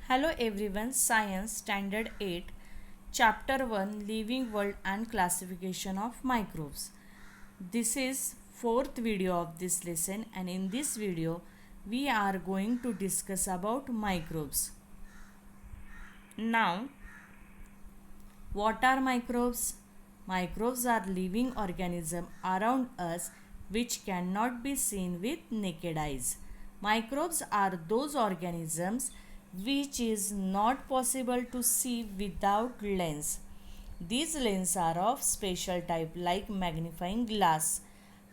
Hello everyone, Science Standard 8, Chapter 1 Living World and Classification of Microbes. This is fourth video of this lesson, and in this video we are going to discuss about microbes. Now, what are microbes? Microbes are living organisms around us which cannot be seen with naked eyes. Microbes are those organisms which is not possible to see without lens. These lenses are of special type like magnifying glass.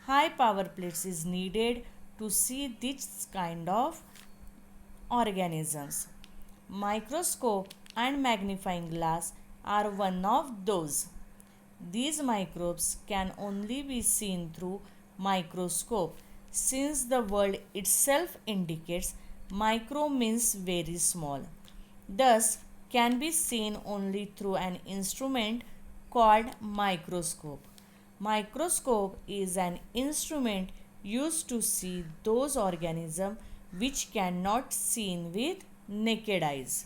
High power plates is needed to see this kind of organisms. Microscope and magnifying glass are one of those. These microbes can only be seen through microscope. Since the word itself indicates micro means very small, thus can be seen only through an instrument called microscope. Microscope is an instrument used to see those organisms which cannot seen with naked eyes.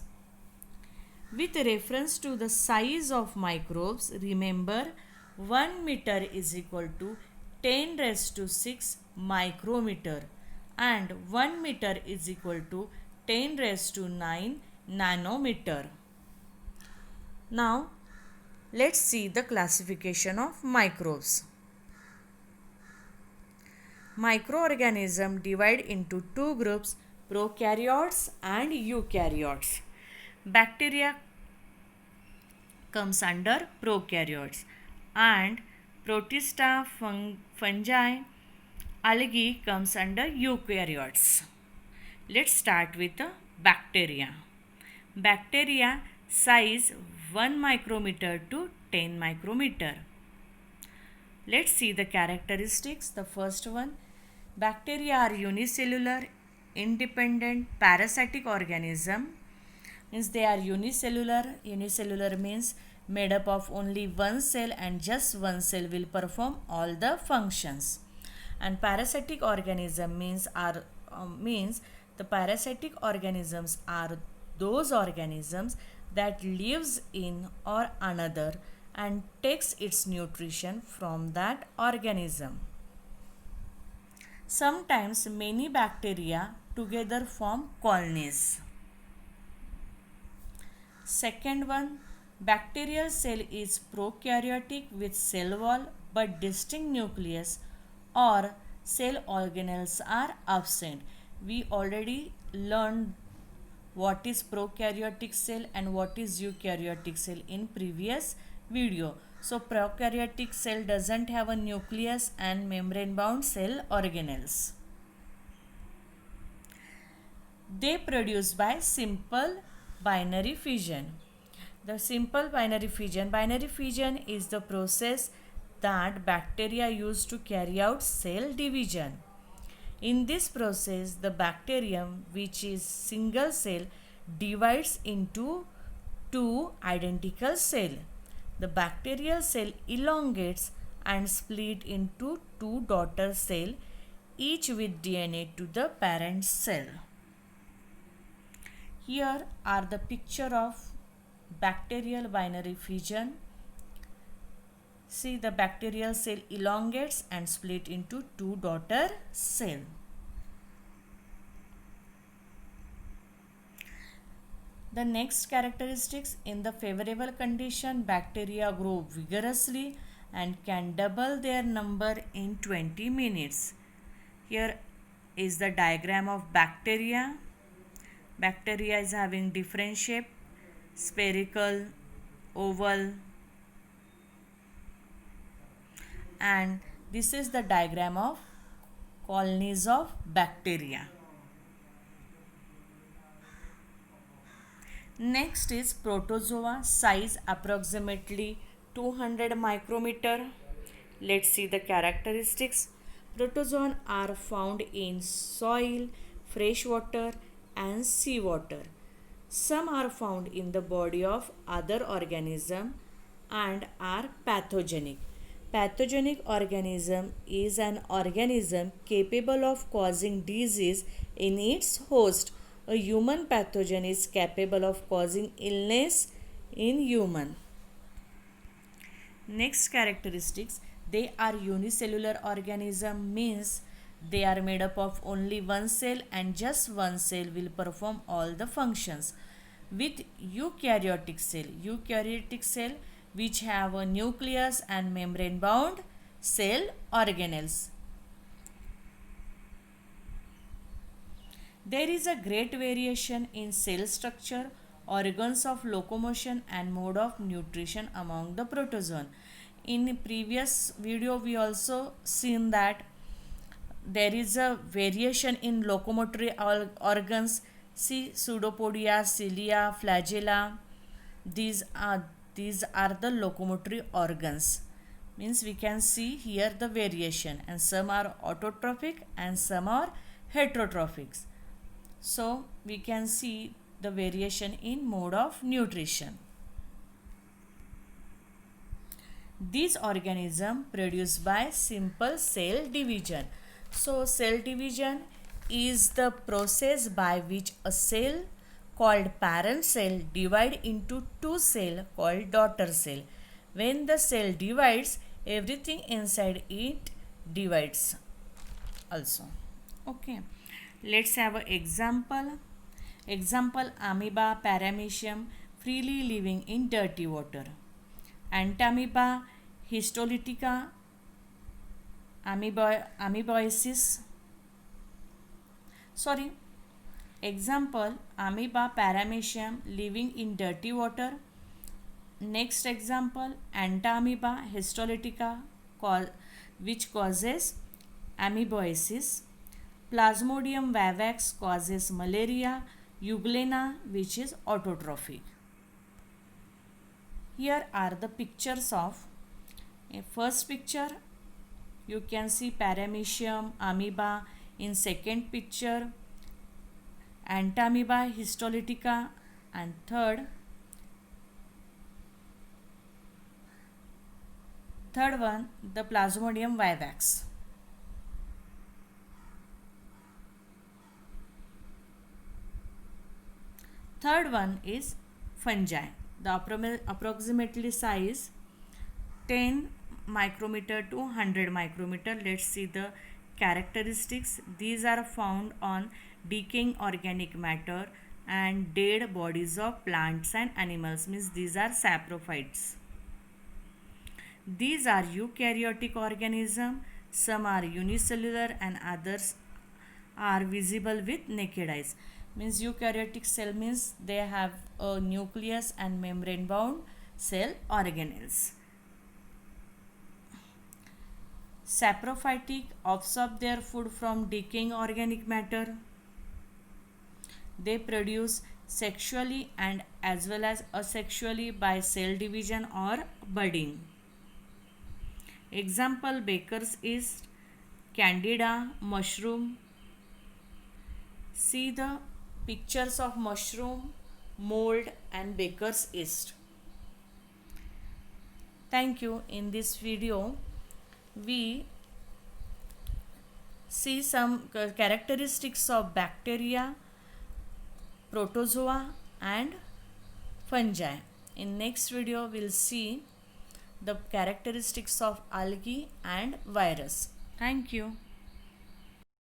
With reference to the size of microbes, remember 1 meter is equal to 10 raised to 6 micrometer and 1 meter is equal to 10 raised to 9 nanometer. Now, let's see the classification of microbes. Microorganisms divide into two groups, prokaryotes and eukaryotes. Bacteria comes under prokaryotes and protista, fungi, algae comes under eukaryotes. Let's start with the bacteria. Bacteria size 1 micrometer to 10 micrometer. Let's see the characteristics. The first one, bacteria are unicellular, independent, parasitic organism. Means they are unicellular. Unicellular means made up of only one cell, and just one cell will perform all the functions. And parasitic organism means the parasitic organisms are those organisms that lives in or another and takes its nutrition from that organism. Sometimes many bacteria together form colonies. Second one, bacterial cell is prokaryotic with cell wall but distinct nucleus or cell organelles are absent. We already learned what is prokaryotic cell and what is eukaryotic cell in previous video. So prokaryotic cell doesn't have a nucleus and membrane bound cell organelles. They produce by simple binary fission. The simple binary fission is the process that bacteria use to carry out cell division. In this process, the bacterium, which is single cell, divides into two identical cells. The bacterial cell elongates and split into two daughter cells, each with DNA to the parent cell. Here are the picture of bacterial binary fission. See, the bacterial cell elongates and split into two daughter cells. The next characteristics, in the favorable condition, bacteria grow vigorously and can double their number in 20 minutes. Here is the diagram of bacteria. Bacteria is having different shape, spherical, oval, and this is the diagram of colonies of bacteria. Next is protozoa, size approximately 200 micrometer. Let's see the characteristics. Protozoa are found in soil, fresh water and seawater. Some are found in the body of other organism and are pathogenic. Pathogenic organism is an organism capable of causing disease in its host. A human pathogen is capable of causing illness in human. Next characteristics, they are unicellular organism, means they are made up of only one cell and just one cell will perform all the functions. With eukaryotic cell which have a nucleus and membrane bound cell organelles. There is a great variation in cell structure, organs of locomotion and mode of nutrition among the protozoan. In previous video we also seen that there is a variation in locomotory organs. See, pseudopodia, cilia, flagella. These are the locomotory organs. Means we can see here the variation, and some are autotrophic and some are heterotrophic. So we can see the variation in mode of nutrition. These organisms produced by simple cell division. So cell division is the process by which a cell called parent cell divide into two cells called daughter cell. When the cell divides, everything inside it divides also. Okay. Let's have an example. Example, amoeba, paramecium, freely living in dirty water. Entamoeba, histolytica, amoeboisis. Example, amoeba, paramecium, living in dirty water. Next example, entamoeba, histolytica, which causes amoeboisis. Plasmodium vivax causes malaria, euglena which is autotrophic. Here are the pictures of a first picture. You can see paramecium, amoeba. In second picture, entamoeba, histolytica, and third one, the Plasmodium vivax. Third one is fungi. The approximately size 10 micrometer to 100 micrometer. Let's see the characteristics. These are found on decaying organic matter and dead bodies of plants and animals. Means these are saprophytes. These are eukaryotic organisms. Some are unicellular and others are visible with naked eyes. Means eukaryotic cell means they have a nucleus and membrane bound cell organelles. Saprophytic absorb their food from decaying organic matter. They produce sexually and as well as asexually by cell division or budding. Example, baker's yeast, candida, mushroom. See the pictures of mushroom, mold and baker's yeast. Thank you. In this video we see some characteristics of bacteria, protozoa and fungi. In next video we'll see the characteristics of algae and virus. Thank you.